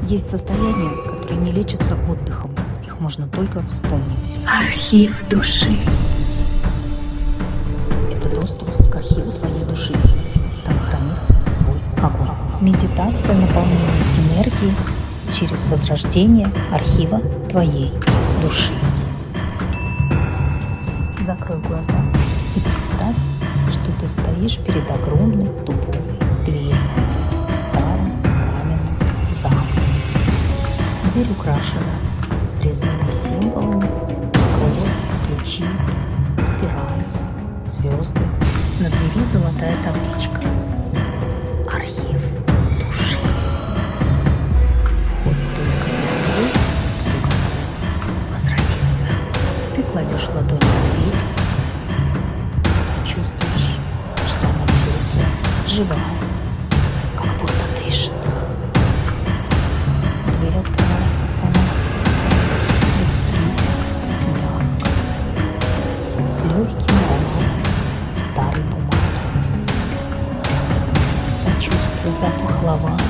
Есть состояния, которые не лечатся отдыхом. Их можно только вспомнить. Архив души. Это доступ к архиву твоей души. Там хранится твой огонь. Медитация наполнения энергии через возрождение архива твоей души. Закрой глаза и представь, что ты стоишь перед огромной дубовой дверью в старом каменном замке. Дверь украшена резными символами: розы, ключи, спираль, звезды. На двери золотая табличка: архив души. Вход только для того, кто готов возродиться. Ты кладешь ладонь на дверь, чувствуешь, что она теплая, живая, как будто дышит. Дверь открывается сама, без скрипа, мягко, с легким ароматом старой бумаги. Почувствуй запах лаванды